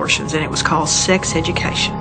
abortions, and it was called sex education.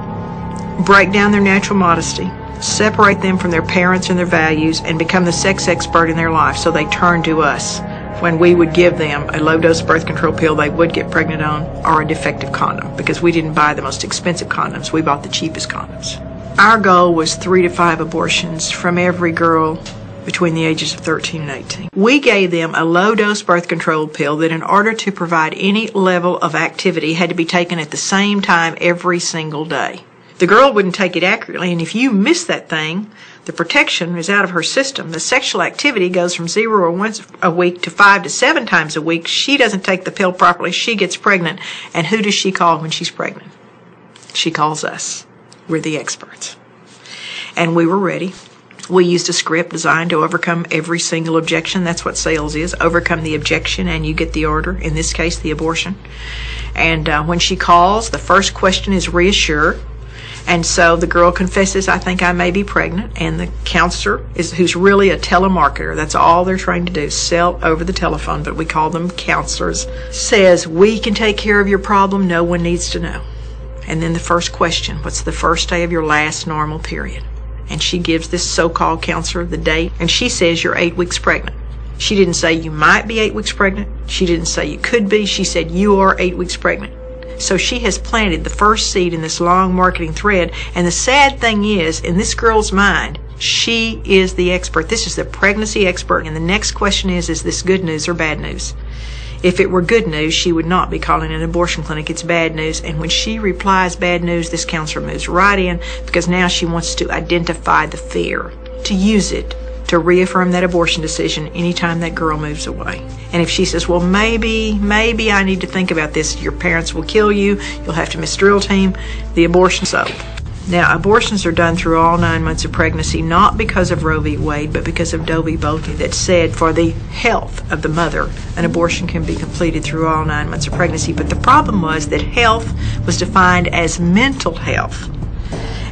Break down their natural modesty, separate them from their parents and their values, and become the sex expert in their life, so they turn to us when we would give them a low-dose birth control pill they would get pregnant on, or a defective condom, because we didn't buy the most expensive condoms. We bought the cheapest condoms. Our goal was 3 to 5 abortions from every girl between the ages of 13 and 18. We gave them a low-dose birth control pill that, in order to provide any level of activity, had to be taken at the same time every single day. The girl wouldn't take it accurately, and if you miss that thing, the protection is out of her system. The sexual activity goes from 0 or once a week to 5 to 7 times a week. She doesn't take the pill properly. She gets pregnant. And who does she call when she's pregnant? She calls us. We're the experts. And we were ready. We used a script designed to overcome every single objection. That's what sales is. Overcome the objection and you get the order, in this case, the abortion. And when she calls, the first question is reassure. And so the girl confesses, I think I may be pregnant, and the counselor, who's really a telemarketer, that's all they're trying to do, sell over the telephone, but we call them counselors, says, we can take care of your problem, no one needs to know. And then the first question, what's the first day of your last normal period? And she gives this so-called counselor the date, and she says you're 8 weeks pregnant. She didn't say you might be 8 weeks pregnant. She didn't say you could be. She said you are 8 weeks pregnant. So she has planted the first seed in this long marketing thread. And the sad thing is, in this girl's mind, she is the expert. This is the pregnancy expert. And the next question is this good news or bad news? If it were good news, she would not be calling an abortion clinic. It's bad news. And when she replies bad news, this counselor moves right in, because now she wants to identify the fear, to use it to reaffirm that abortion decision anytime that girl moves away. And if she says, well, maybe I need to think about this, your parents will kill you, you'll have to miss drill team, the abortion's sold. Now, abortions are done through all 9 months of pregnancy, not because of Roe v. Wade, but because of Doe v. Bolte, that said for the health of the mother, an abortion can be completed through all 9 months of pregnancy. But the problem was that health was defined as mental health.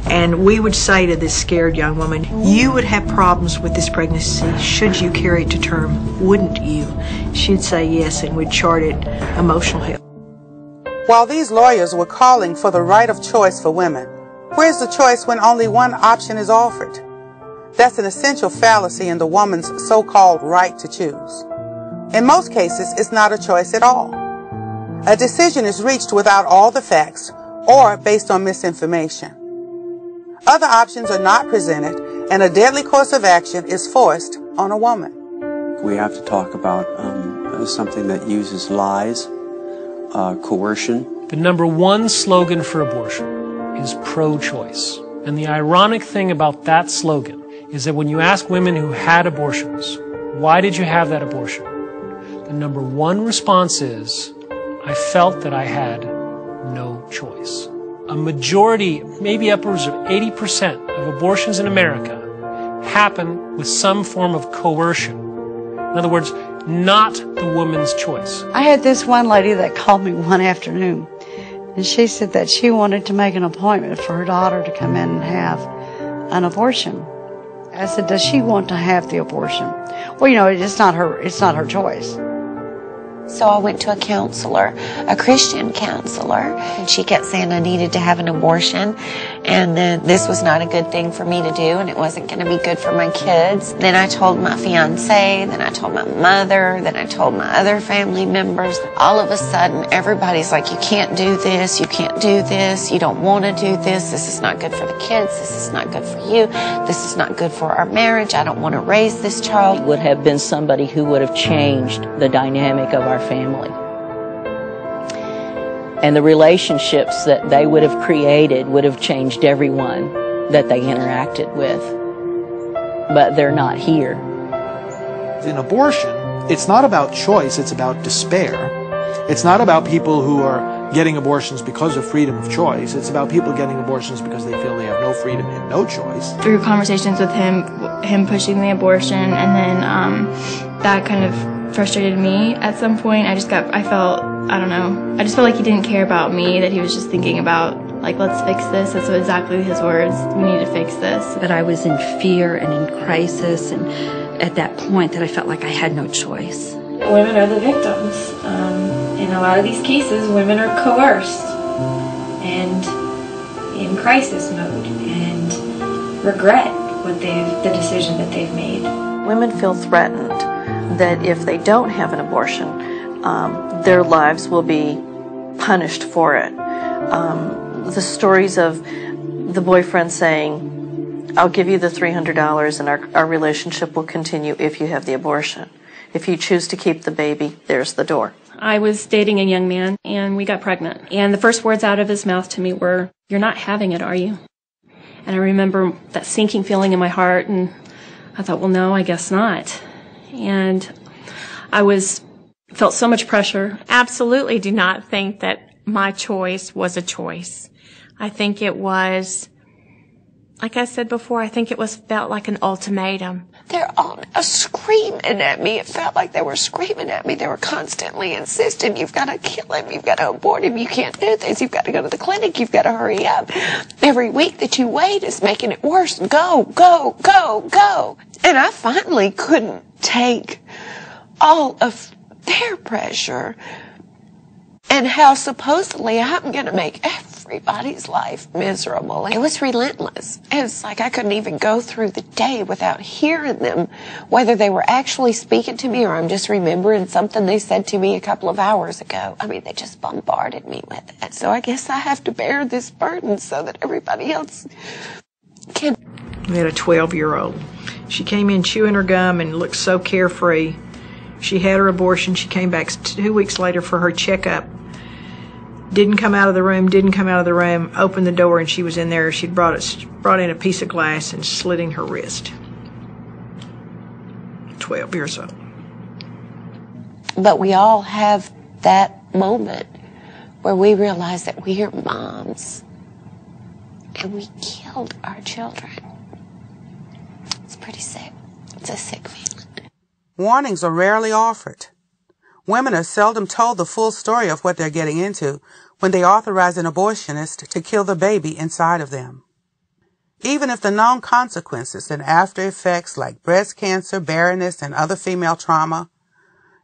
And we would say to this scared young woman, you would have problems with this pregnancy should you carry it to term, wouldn't you? She'd say yes, and we'd chart it emotional health. While these lawyers were calling for the right of choice for women, where's the choice when only one option is offered? That's an essential fallacy in the woman's so-called right to choose. In most cases, it's not a choice at all. A decision is reached without all the facts or based on misinformation. Other options are not presented, and a deadly course of action is forced on a woman. We have to talk about something that uses lies, coercion. The number one slogan for abortion is pro-choice. And the ironic thing about that slogan is that when you ask women who had abortions, why did you have that abortion? The number one response is, I felt that I had no choice. A majority, maybe upwards of 80% of abortions in America happen with some form of coercion. In other words, not the woman's choice. I had this one lady that called me one afternoon, and she said that she wanted to make an appointment for her daughter to come in and have an abortion. I said, does she want to have the abortion? Well, you know, it's not her choice. So I went to a counselor, a Christian counselor, and she kept saying I needed to have an abortion, and then this was not a good thing for me to do, and it wasn't going to be good for my kids. Then I told my fiance, then I told my mother, then I told my other family members. All of a sudden, everybody's like, you can't do this, you can't do this, you don't want to do this is not good for the kids, this is not good for you, this is not good for our marriage, I don't want to raise this child. It would have been somebody who would have changed the dynamic of our family. And the relationships that they would have created would have changed everyone that they interacted with. But they're not here. In abortion, it's not about choice, it's about despair. It's not about people who are getting abortions because of freedom of choice. It's about people getting abortions because they feel they have no freedom and no choice. Through conversations with him pushing the abortion, and then that kind of frustrated me at some point. I just felt like he didn't care about me, that he was just thinking about, like, let's fix this. That's exactly his words. We need to fix this. But I was in fear and in crisis, and at that point that I felt like I had no choice. Women are the victims. In a lot of these cases, women are coerced. and in crisis mode and regret the decision that they've made. Women feel threatened that if they don't have an abortion, their lives will be punished for it. The stories of the boyfriend saying, "I'll give you the $300 and our relationship will continue if you have the abortion. If you choose to keep the baby, there's the door." I was dating a young man and we got pregnant. And the first words out of his mouth to me were, "You're not having it, are you?" And I remember that sinking feeling in my heart, and I thought, well, no, I guess not. And I felt so much pressure. Absolutely do not think that my choice was a choice. I think it was, like I said before, I think it felt like an ultimatum. They're all screaming at me. It felt like they were screaming at me. They were constantly insisting, "You've got to kill him. You've got to abort him. You can't do this. You've got to go to the clinic. You've got to hurry up. Every week that you wait is making it worse. Go, go, go, go." And I finally couldn't take all of their pressure and how supposedly I'm going to make everybody's life miserable. It was relentless. It's like I couldn't even go through the day without hearing them, whether they were actually speaking to me or I'm just remembering something they said to me a couple of hours ago. I mean, they just bombarded me with it. So I guess I have to bear this burden so that everybody else can. We had a 12-year-old. She came in chewing her gum and looked so carefree. She had her abortion. She came back 2 weeks later for her checkup. Didn't come out of the room, opened the door, and she was in there. She'd brought in a piece of glass and slitting her wrist. 12 years old. But we all have that moment where we realize that we are moms and we killed our children. It's pretty sick. It's a sick feeling. Warnings are rarely offered. Women are seldom told the full story of what they're getting into when they authorize an abortionist to kill the baby inside of them. Even if the known consequences and after effects like breast cancer, barrenness, and other female trauma,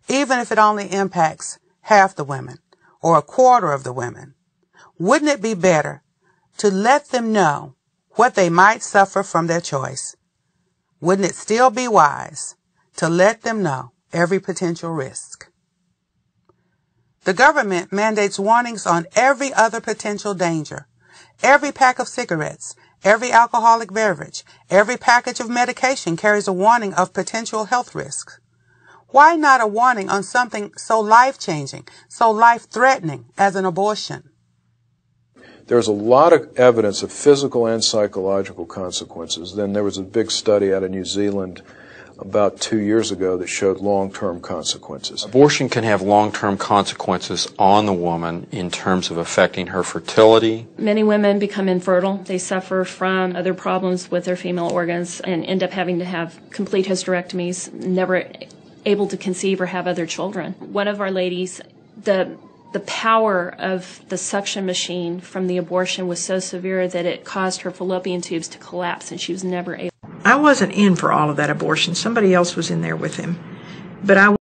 even if it only impacts half the women or a quarter of the women, wouldn't it be better to let them know what they might suffer from their choice? Wouldn't it still be wise to let them know every potential risk? The government mandates warnings on every other potential danger. Every pack of cigarettes, every alcoholic beverage, every package of medication carries a warning of potential health risks. Why not a warning on something so life-changing, so life-threatening as an abortion? There's a lot of evidence of physical and psychological consequences. Then there was a big study out of New Zealand about 2 years ago that showed long-term consequences. Abortion can have long-term consequences on the woman in terms of affecting her fertility. Many women become infertile. They suffer from other problems with their female organs and end up having to have complete hysterectomies, never able to conceive or have other children. One of our ladies, the power of the suction machine from the abortion was so severe that it caused her fallopian tubes to collapse and she was never able. I wasn't in for all of that abortion. Somebody else was in there with him. But I